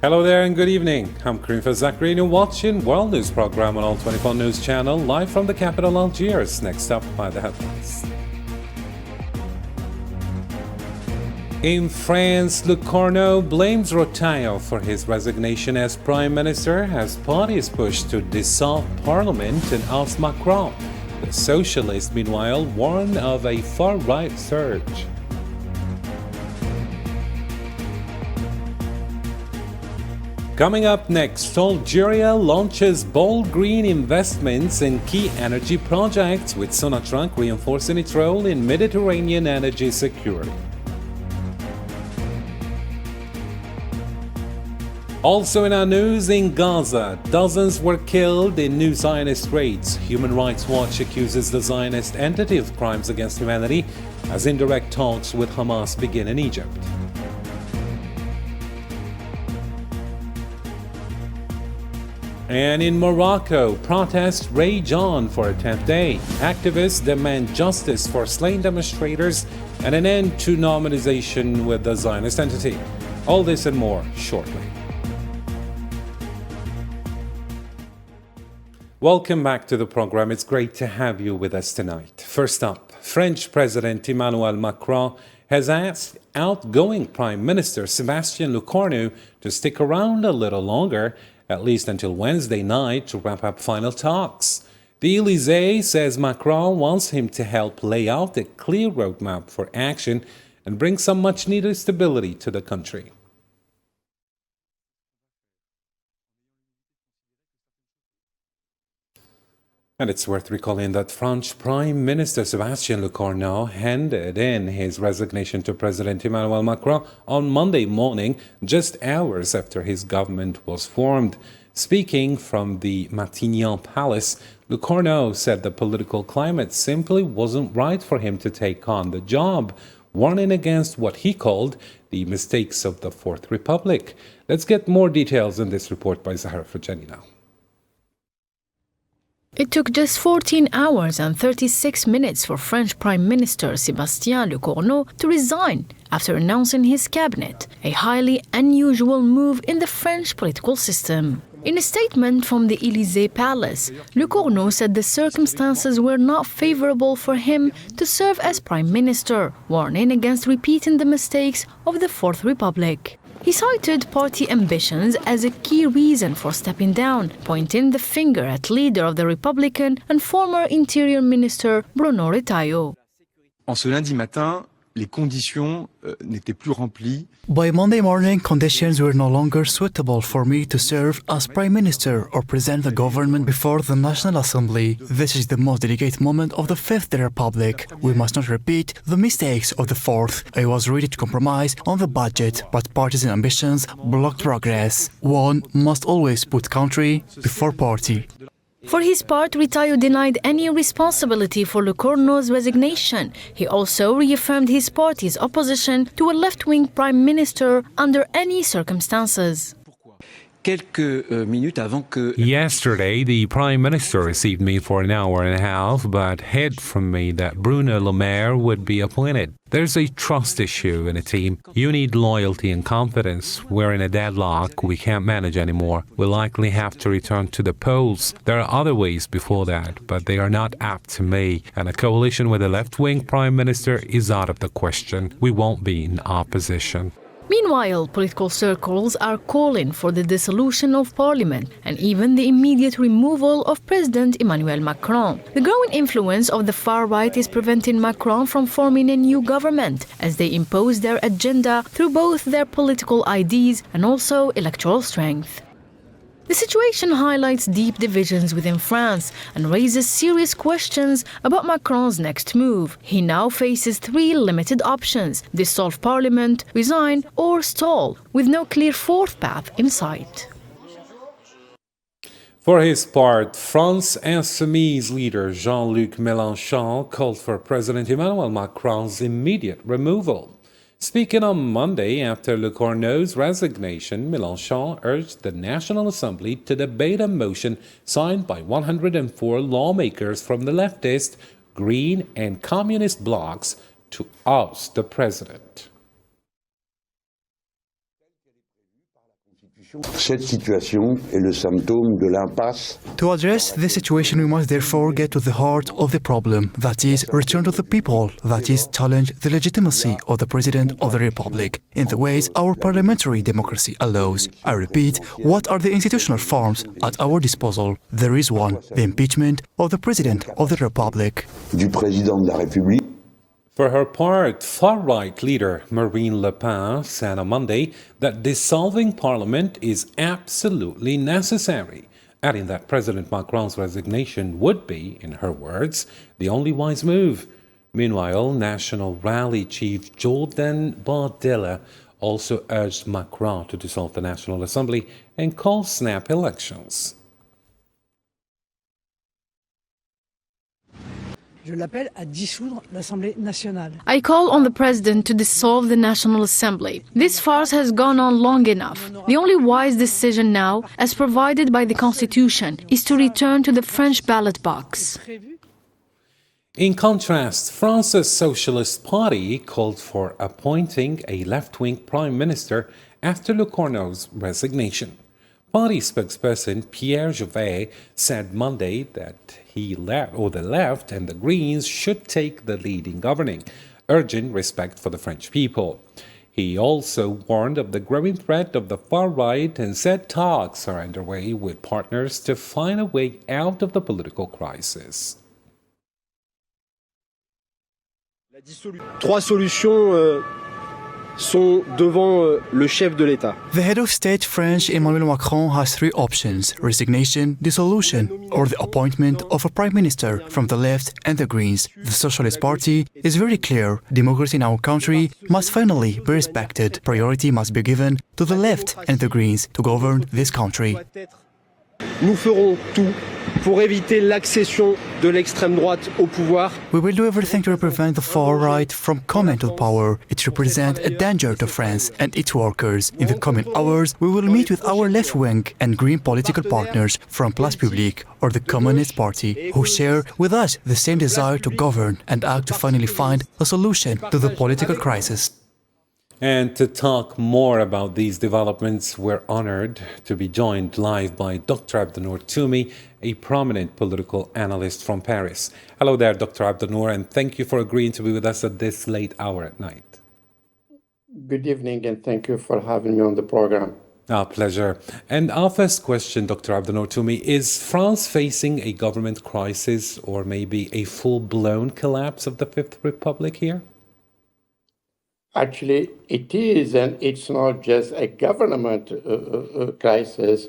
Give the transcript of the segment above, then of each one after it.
Hello there and good evening. I'm Karim Fazakri and you're watching World News Program on All 24 News Channel, live from the capital Algiers. Next up by the headlines. In France, Laqarno blames Retailleau for his resignation as Prime Minister as parties push to dissolve Parliament and oust Macron. The socialists, meanwhile, warn of a far-right surge. Coming up next, Algeria launches bold green investments in key energy projects, with Sonatrach reinforcing its role in Mediterranean energy security. Also in our news, in Gaza, dozens were killed in new Zionist raids. Human Rights Watch accuses the Zionist entity of crimes against humanity as indirect talks with Hamas begin in Egypt. And in Morocco, protests rage on for a 10th day. Activists demand justice for slain demonstrators and an end to normalization with the Zionist entity. All this and more shortly. Welcome back to the program. It's great to have you with us tonight. First up, French President Emmanuel Macron has asked outgoing Prime Minister Sébastien Lecornu to stick around a little longer, at least until Wednesday night, to wrap up final talks. The Élysée says Macron wants him to help lay out a clear roadmap for action and bring some much-needed stability to the country. And it's worth recalling that French Prime Minister Sébastien Lecornu handed in his resignation to President Emmanuel Macron on Monday morning, just hours after his government was formed. Speaking from the Matignon Palace, Lecornu said the political climate simply wasn't right for him to take on the job, warning against what he called the mistakes of the Fourth Republic. Let's get more details in this report by Zahra Fajanina. It took just 14 hours and 36 minutes for French Prime Minister Sébastien Lecornu to resign after announcing his cabinet, a highly unusual move in the French political system. In a statement from the Élysée Palace, Lecornu said the circumstances were not favorable for him to serve as Prime Minister, warning against repeating the mistakes of the Fourth Republic. He cited party ambitions as a key reason for stepping down, pointing the finger at leader of the Republican and former Interior Minister Bruno Retailleau. En ce lundi matin, les conditions n'étaient plus remplies. By Monday morning, conditions were no longer suitable for me to serve as Prime Minister or present the government before the National Assembly. This is the most delicate moment of the Fifth Republic. We must not repeat the mistakes of the Fourth. I was ready to compromise on the budget, but partisan ambitions blocked progress. One must always put country before party. For his part, Retailleau denied any responsibility for Lecornu's resignation. He also reaffirmed his party's opposition to a left-wing prime minister under any circumstances. Yesterday, the Prime Minister received me for an hour and a half, but hid from me that Bruno Le Maire would be appointed. There's a trust issue in a team. You need loyalty and confidence. We're in a deadlock. We can't manage anymore. We'll likely have to return to the polls. There are other ways before that, but they are not apt to me. And a coalition with a left-wing Prime Minister is out of the question. We won't be in opposition. Meanwhile, political circles are calling for the dissolution of parliament and even the immediate removal of President Emmanuel Macron. The growing influence of the far right is preventing Macron from forming a new government as they impose their agenda through both their political ideas and also electoral strength. The situation highlights deep divisions within France and raises serious questions about Macron's next move. He now faces three limited options: dissolve parliament, resign, or stall, with no clear fourth path in sight. For his part, France Insoumise leader Jean-Luc Mélenchon called for President Emmanuel Macron's immediate removal. Speaking on Monday after Lecornu's resignation, Mélenchon urged the National Assembly to debate a motion signed by 104 lawmakers from the leftist, Green, and Communist blocs to oust the president. Cette situation est le symptôme de l'impasse. To address this situation, we must therefore get to the heart of the problem, that is, return to the people, that is, challenge the legitimacy of the President of the Republic in the ways our parliamentary democracy allows. I repeat, what are the institutional forms at our disposal? There is one, the impeachment of the President of the Republic. Du président de la République. For her part, far-right leader Marine Le Pen said on Monday that dissolving parliament is absolutely necessary, adding that President Macron's resignation would be, in her words, the only wise move. Meanwhile, National Rally chief Jordan Bardella also urged Macron to dissolve the National Assembly and call snap elections. Je l'appelle à dissoudre l'Assemblée nationale. I call on the President to dissolve the National Assembly. This farce has gone on long enough. The only wise decision now, as provided by the Constitution, is to return to the French ballot box. In contrast, France's Socialist Party called for appointing a left-wing prime minister after Le Corneau's resignation. Party spokesperson Pierre Jouvet said Monday that the left and the Greens should take the lead in governing, urging respect for the French people. He also warned of the growing threat of the far right and said talks are underway with partners to find a way out of the political crisis. Trois solutions sont devant le chef de l'État. The head of state, French Emmanuel Macron, has three options: resignation, dissolution, or the appointment of a prime minister from the left and the Greens. The Socialist Party is very clear: democracy in our country must finally be respected. Priority must be given to the left and the Greens to govern this country. Nous ferons tout pour éviter l'accession de l'extrême droite au pouvoir. We will do everything to prevent the far right from coming to power. It represents a danger to France and its workers. In the coming hours, we will meet with our left-wing and green political partners from Place Publique or the Communist Party, who share with us the same desire to govern and act to finally find a solution to the political crisis. And to talk more about these developments, we're honored to be joined live by Dr. Abdenour Toumi, a prominent political analyst from Paris. Hello there, Dr. Abdenour, and thank you for agreeing to be with us at this late hour at night. Good evening, and thank you for having me on the program. Our pleasure. And our first question, Dr. Abdenour Toumi, is France facing a government crisis or maybe a full-blown collapse of the Fifth Republic here? Actually, it is, and it's not just a government crisis.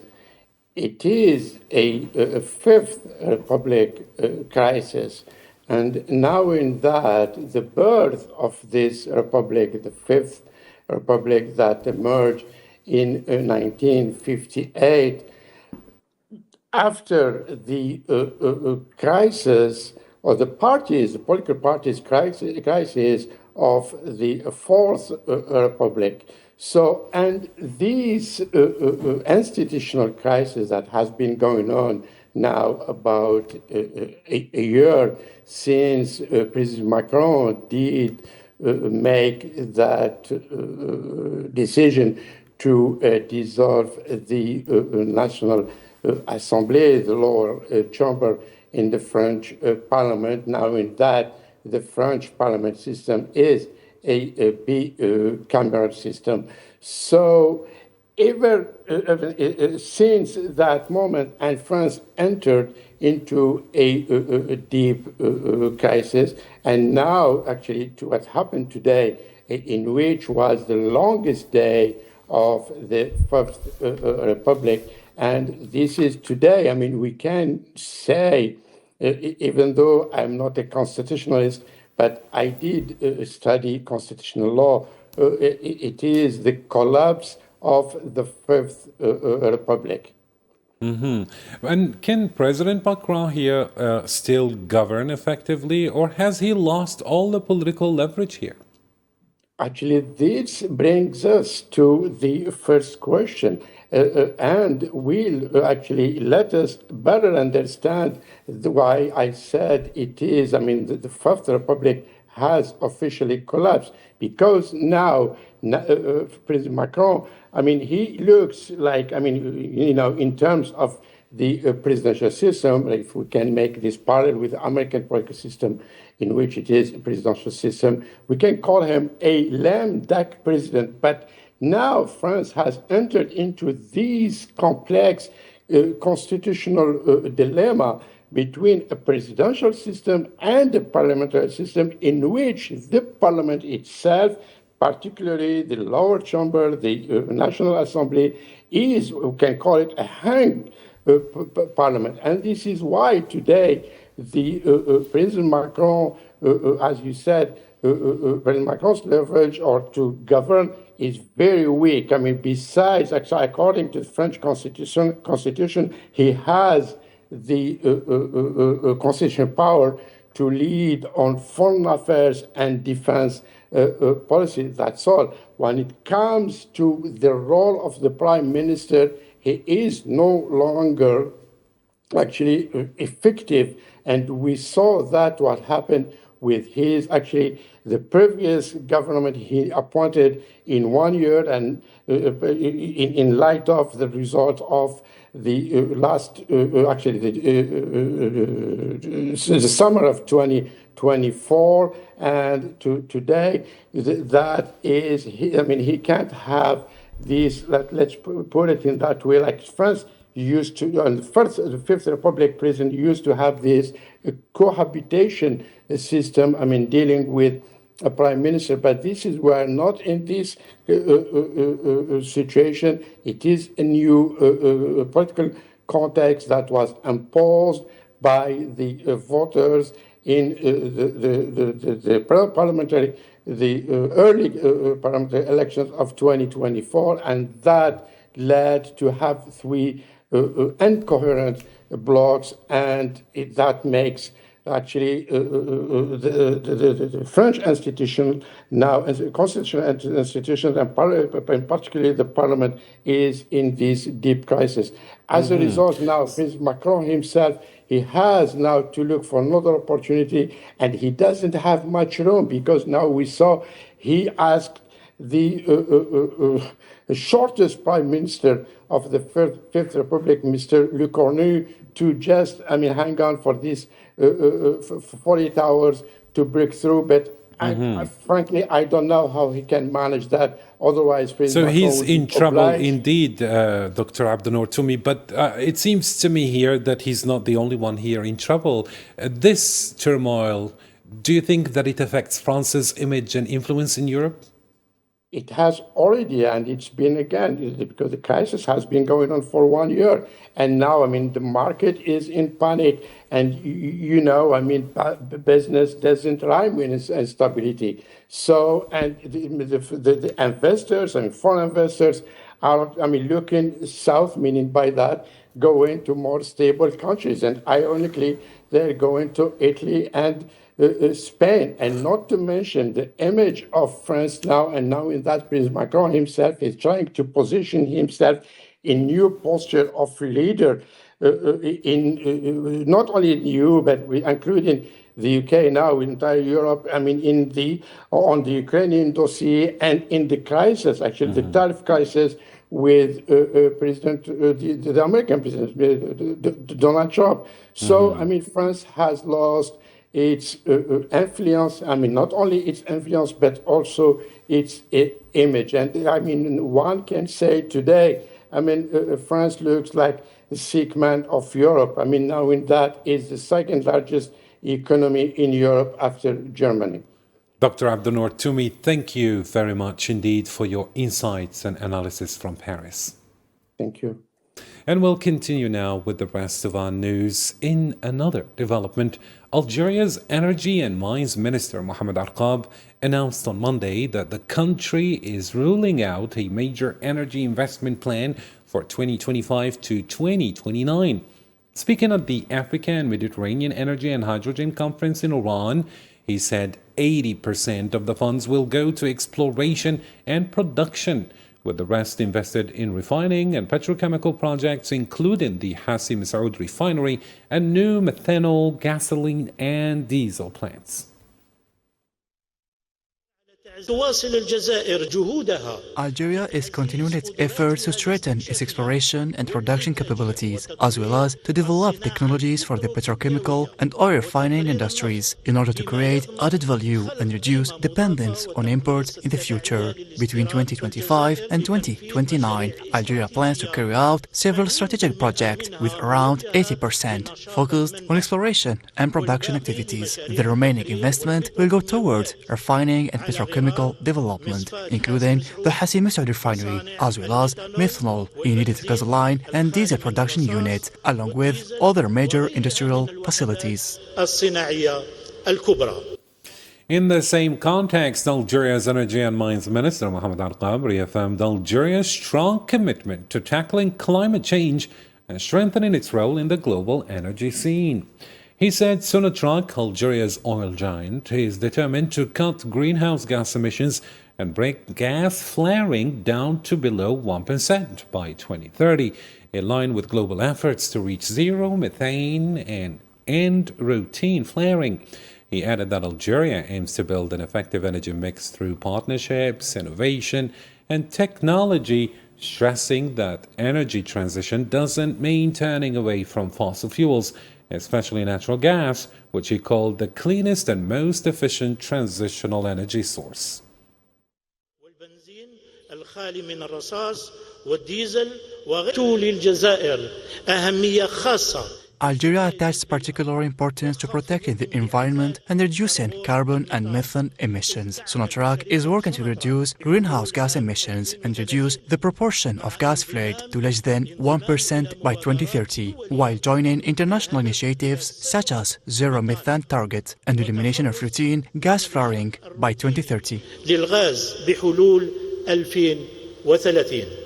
It is a Fifth Republic crisis. And knowing that the birth of this republic, the Fifth Republic that emerged in 1958, after the crisis, or the political parties' crisis of the Fourth Republic. So, and these institutional crisis that has been going on now about a year since President Macron did make that decision to dissolve the National Assembly, the lower chamber in the French Parliament, knowing that the French parliament system is a bicameral system. So since that moment, and France entered into a deep crisis, and now actually to what happened today, in which was the longest day of the Fifth Republic, and this is today, I mean, we can say, even though I'm not a constitutionalist, but I did study constitutional law, it is the collapse of the Fifth Republic. Mm-hmm. And can President Macron here still govern effectively, or has he lost all the political leverage here? Actually, this brings us to the first question, and will actually let us better understand why I said it is, I mean, the Fifth Republic has officially collapsed, because now President Macron, I mean, he looks like, I mean, you know, in terms of the presidential system, if we can make this parallel with the American political system, in which it is a presidential system, we can call him a lame duck president. But now France has entered into these complex constitutional dilemma between a presidential system and a parliamentary system, in which the parliament itself, particularly the lower chamber, the National Assembly, is, we can call it a hang parliament. And this is why today the President Macron, as you said, President Macron's leverage or to govern is very weak. I mean, besides, actually, according to the French constitution, he has the constitutional power to lead on foreign affairs and defense policy. That's all. When it comes to the role of the prime minister, he is no longer actually effective. And we saw that what happened with his, actually, the previous government he appointed in 1 year, and in light of the result of the last, actually, the summer of 2024 and to today, that is, I mean, he can't have this, let's put it in that way, like France used to, and the Fifth Republic president used to have this cohabitation system, I mean, dealing with a prime minister, but this is, we're not in this situation. It is a new political context that was imposed by the voters in the parliamentary, the early parliamentary elections of 2024, and that led to have three incoherent blocks, and that makes actually the French institution now, as a constitutional institution, and particularly the parliament, is in this deep crisis. As a result, now President Macron himself, he has now to look for another opportunity, and he doesn't have much room, because now we saw he asked the shortest prime minister of the Fifth Republic, Mr. Lecornu, to just, I mean, hang on for this for 48 hours to break through. But frankly, I don't know how he can manage that. Otherwise, President so he's Macron in trouble obliged. indeed, Dr. Abdenour Toumi. But it seems to me here that he's not the only one here in trouble. This turmoil, do you think that it affects France's image and influence in Europe? It has already, and it's been again, because the crisis has been going on for 1 year. And now, I mean, the market is in panic. And, you know, I mean, business doesn't rhyme with instability. So, and the investors, I mean, foreign investors are, I mean, looking south, meaning by that, going to more stable countries. And ironically, they're going to Italy and Spain, and not to mention the image of France now, and now in that President Macron himself is trying to position himself in new posture of leader in not only in the EU, but including the UK now, entire Europe, I mean, on the Ukrainian dossier and in the crisis, actually, the tariff crisis with the American president, Donald Trump. So, I mean, France has lost its influence, I mean, not only its influence, but also its image. And I mean, one can say today, I mean, France looks like the sick man of Europe. I mean, now in that is the second largest economy in Europe after Germany. Dr. Abdenour Toumi, thank you very much indeed for your insights and analysis from Paris. Thank you. And we'll continue now with the rest of our news. In another development, Algeria's Energy and Mines Minister Mohamed Arqab announced on Monday that the country is ruling out a major energy investment plan for 2025 to 2029. Speaking at the Africa and Mediterranean Energy and Hydrogen Conference in Iran, he said 80% of the funds will go to exploration and production, with the rest invested in refining and petrochemical projects, including the Hassi Masoud refinery and new methanol, gasoline, and diesel plants. تواصل الجزائر جهودها. Algeria is continuing its efforts to strengthen its exploration and production capabilities, as well as to develop technologies for the petrochemical and oil refining industries in order to create added value and reduce dependence on imports in the future. Between 2025 and 2029, Algeria plans to carry out several strategic projects with around 80% focused on exploration and production activities. The remaining investment will go towards refining and petrochemical development, including the Hassi Messaoud refinery, as well as methanol, unit gasoline and diesel production units, along with other major industrial facilities. In the same context, Algeria's Energy and Mines Minister Mohamed Arqab reaffirmed Algeria's strong commitment to tackling climate change and strengthening its role in the global energy scene. He said Sonatrach, Algeria's oil giant, is determined to cut greenhouse gas emissions and bring gas flaring down to below 1% by 2030, in line with global efforts to reach zero methane and end routine flaring. He added that Algeria aims to build an effective energy mix through partnerships, innovation, and technology, stressing that energy transition doesn't mean turning away from fossil fuels, especially natural gas, which he called the cleanest and most efficient transitional energy source. الخالي من الرصاص والديزل للجزائر أهمية خاصة. Algeria attaches particular importance to protecting the environment and reducing carbon and methane emissions. Sonatrach is working to reduce greenhouse gas emissions and reduce the proportion of gas flared to less than 1% by 2030, while joining international initiatives such as zero methane target and elimination of routine gas flaring by 2030. للغاز بحلول 2030.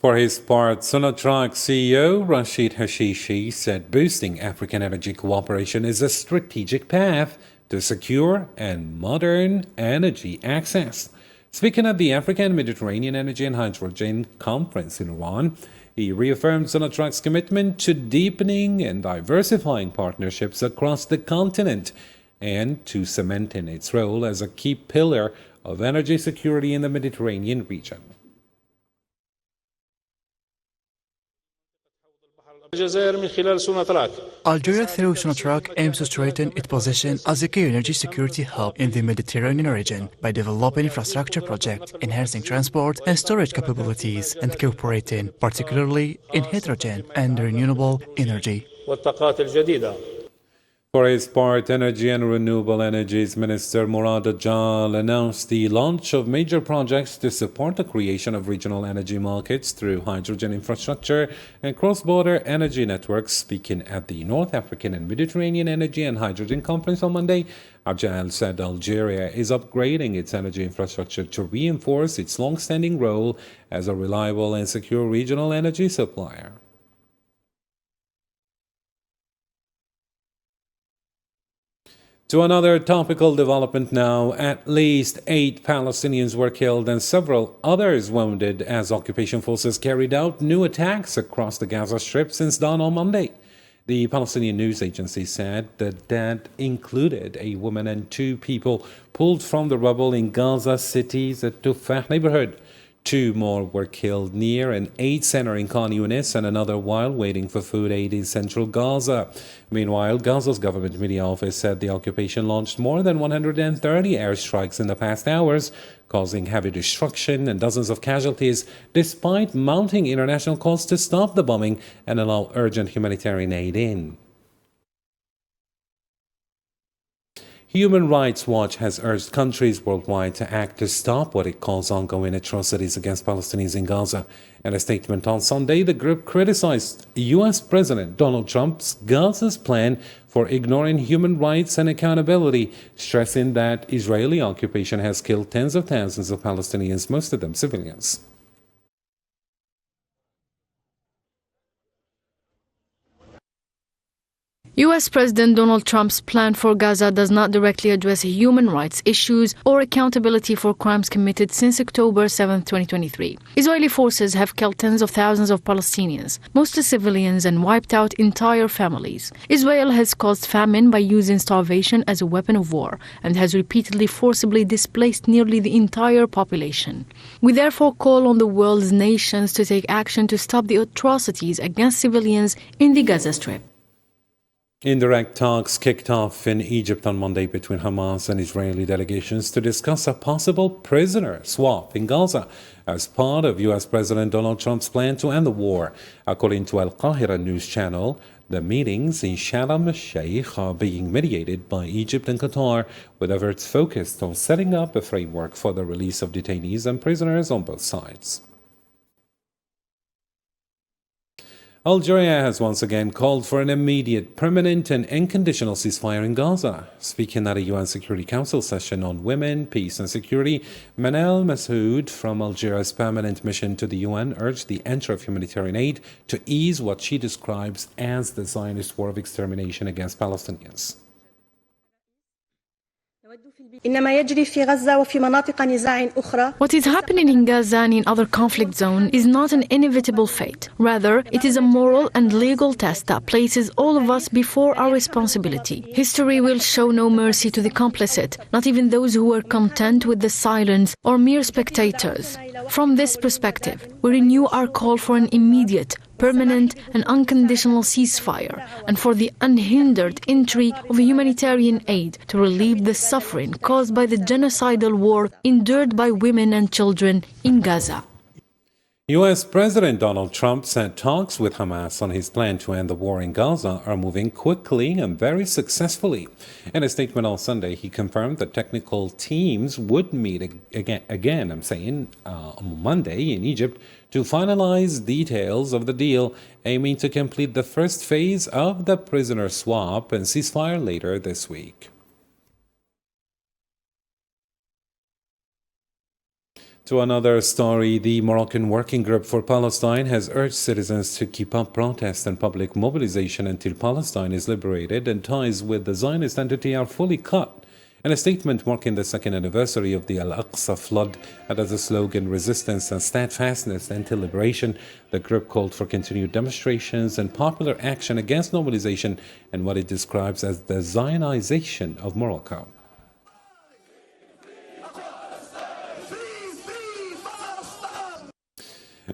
For his part, Sonatrach CEO Rashid Hashishi said boosting African energy cooperation is a strategic path to secure and modern energy access. Speaking at the African Mediterranean Energy and Hydrogen Conference in Iran, he reaffirmed Sonatrach's commitment to deepening and diversifying partnerships across the continent and to cementing its role as a key pillar of energy security in the Mediterranean region. Algeria through Sonatrach aims to strengthen its position as a key energy security hub in the Mediterranean region by developing infrastructure projects, enhancing transport and storage capabilities, and cooperating, particularly in hydrogen and renewable energy. For his part, Energy and Renewable Energies Minister Murad Ajal announced the launch of major projects to support the creation of regional energy markets through hydrogen infrastructure and cross-border energy networks. Speaking at the North African and Mediterranean Energy and Hydrogen Conference on Monday, Ajal said Algeria is upgrading its energy infrastructure to reinforce its long-standing role as a reliable and secure regional energy supplier. To another topical development now, at least 8 Palestinians were killed and several others wounded as occupation forces carried out new attacks across the Gaza Strip since dawn on Monday. The Palestinian news agency said the dead included a woman and 2 people pulled from the rubble in Gaza City's Tufah neighborhood. 2 more were killed near an aid center in Khan Yunis and another while waiting for food aid in central Gaza. Meanwhile, Gaza's government media office said the occupation launched more than 130 airstrikes in the past hours, causing heavy destruction and dozens of casualties, despite mounting international calls to stop the bombing and allow urgent humanitarian aid in. Human Rights Watch has urged countries worldwide to act to stop what it calls ongoing atrocities against Palestinians in Gaza. In a statement on Sunday, the group criticized U.S. President Donald Trump's Gaza's plan for ignoring human rights and accountability, stressing that Israeli occupation has killed tens of thousands of Palestinians, most of them civilians. US President Donald Trump's plan for Gaza does not directly address human rights issues or accountability for crimes committed since October 7, 2023. Israeli forces have killed tens of thousands of Palestinians, mostly civilians, and wiped out entire families. Israel has caused famine by using starvation as a weapon of war and has repeatedly forcibly displaced nearly the entire population. We therefore call on the world's nations to take action to stop the atrocities against civilians in the Gaza Strip. Indirect talks kicked off in Egypt on Monday between Hamas and Israeli delegations to discuss a possible prisoner swap in Gaza as part of U.S. President Donald Trump's plan to end the war. According to Al Qahira news channel, the meetings in Sharm el-Sheikh are being mediated by Egypt and Qatar, with efforts focused on setting up a framework for the release of detainees and prisoners on both sides. Algeria has once again called for an immediate, permanent and unconditional ceasefire in Gaza. Speaking at a UN Security Council session on women, peace and security, Manal Massoud from Algeria's permanent mission to the UN urged the entry of humanitarian aid to ease what she describes as the Zionist war of extermination against Palestinians. What is happening in Gaza and in other conflict zones is not an inevitable fate. Rather, it is a moral and legal test that places all of us before our responsibility. History will show no mercy to the complicit, not even those who were content with the silence or mere spectators. From this perspective, we renew our call for an immediate, permanent and unconditional ceasefire and for the unhindered entry of humanitarian aid to relieve the suffering caused by the genocidal war endured by women and children in Gaza. U.S. President Donald Trump said talks with Hamas on his plan to end the war in Gaza are moving quickly and very successfully. In a statement on Sunday, he confirmed that technical teams would meet on Monday in Egypt to finalize details of the deal, aiming to complete the first phase of the prisoner swap and ceasefire later this week. To another story, the Moroccan Working Group for Palestine has urged citizens to keep up protests and public mobilization until Palestine is liberated and ties with the Zionist entity are fully cut. In a statement marking the second anniversary of the Al-Aqsa flood and as a slogan resistance and steadfastness until liberation, the group called for continued demonstrations and popular action against normalization and what it describes as the Zionization of Morocco.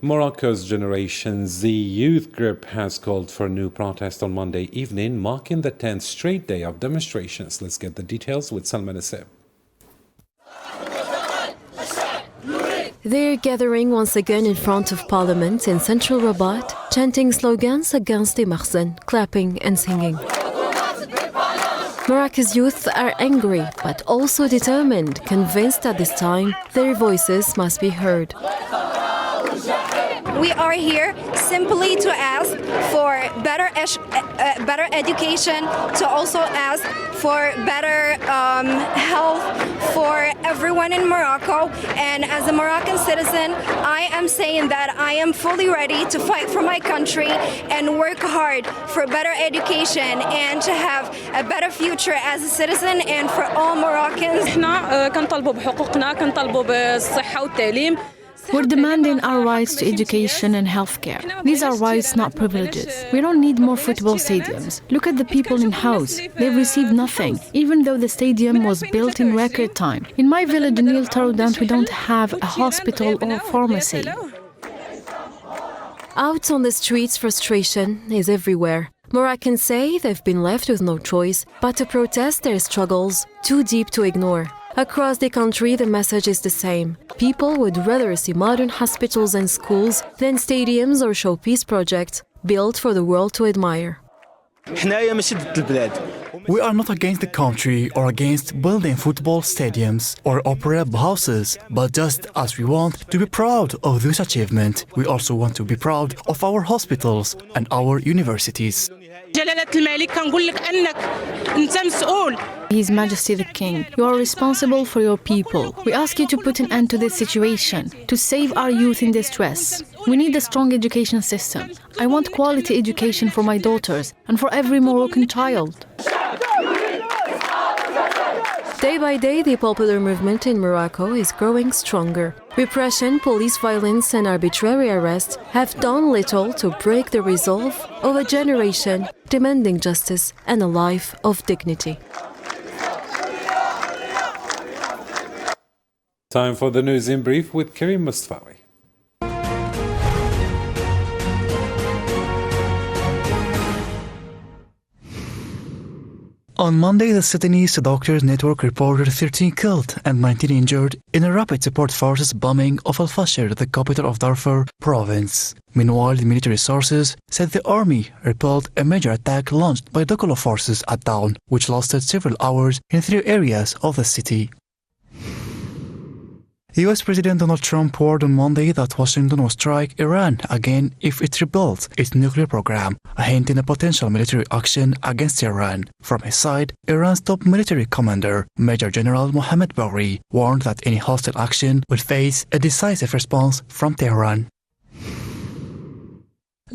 Morocco's Generation Z youth group has called for a new protest on Monday evening, marking the 10th straight day of demonstrations. Let's get the details with Salma Nassib. They're gathering once again in front of Parliament in central Rabat, chanting slogans against the Makhzen, clapping and singing. Morocco's youth are angry, but also determined, convinced that this time their voices must be heard. We are here simply to ask for better education, to also ask for better health for everyone in Morocco. And as a Moroccan citizen, I am saying that I am fully ready to fight for my country and work hard for better education and to have a better future as a citizen and for all Moroccans. احنا كنطالبوا بحقوقنا، كنطالبوا بالصحة والتعليم. We're demanding our rights to education and healthcare. These are rights, not privileges. We don't need more football stadiums. Look at the people in House. They've received nothing, even though the stadium was built in record time. In my village in الترددات, we don't have a hospital or pharmacy. Out on the streets, frustration is everywhere. Moroccans say they've been left with no choice but to protest their struggles, too deep to ignore. Across the country, the message is the same. People would rather see modern hospitals and schools than stadiums or showpiece projects built for the world to admire. We are not against the country or against building football stadiums or opera houses, but just as we want to be proud of this achievement, we also want to be proud of our hospitals and our universities. His Majesty the King, you are responsible for your people. We ask you to put an end to this situation, to save our youth in distress. We need a strong education system. I want quality education for my daughters and for every Moroccan child. Day by day, the popular movement in Morocco is growing stronger. Repression, police violence, and arbitrary arrests have done little to break the resolve of a generation demanding justice and a life of dignity. Time for the news in brief with Karim Mustafawi. On Monday, the Sudanese Doctors Network reported 13 killed and 19 injured in a rapid support forces bombing of Al-Fashir, the capital of Darfur province. Meanwhile, the military sources said the army repelled a major attack launched by local forces at dawn, which lasted several hours in 3 areas of the city. US President Donald Trump warned on Monday that Washington will strike Iran again if it rebuilds its nuclear program, a hint in a potential military action against Iran. From his side, Iran's top military commander, Major General Mohammad Bagheri, warned that any hostile action will face a decisive response from Tehran.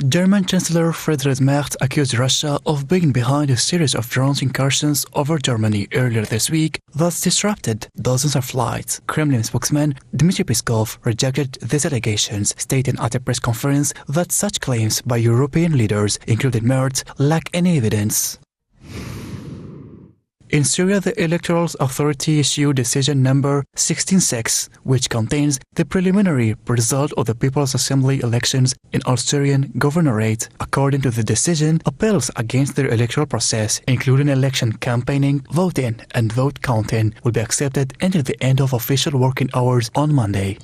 German Chancellor Friedrich Merz accused Russia of being behind a series of drone incursions over Germany earlier this week that disrupted dozens of flights. Kremlin spokesman Dmitry Peskov rejected these allegations, stating at a press conference that such claims by European leaders, including Merz, lack any evidence. In Syria, the Electoral Authority issued decision number 16/6, which contains the preliminary result of the People's Assembly elections in Algerian governorate. According to the decision, appeals against the electoral process, including election campaigning, voting, and vote counting, will be accepted until the end of official working hours on Monday.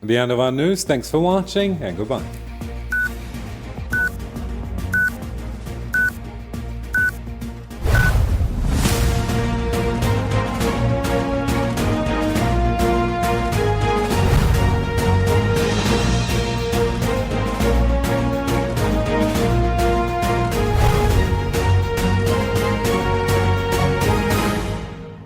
The end of our news. Thanks for watching and goodbye.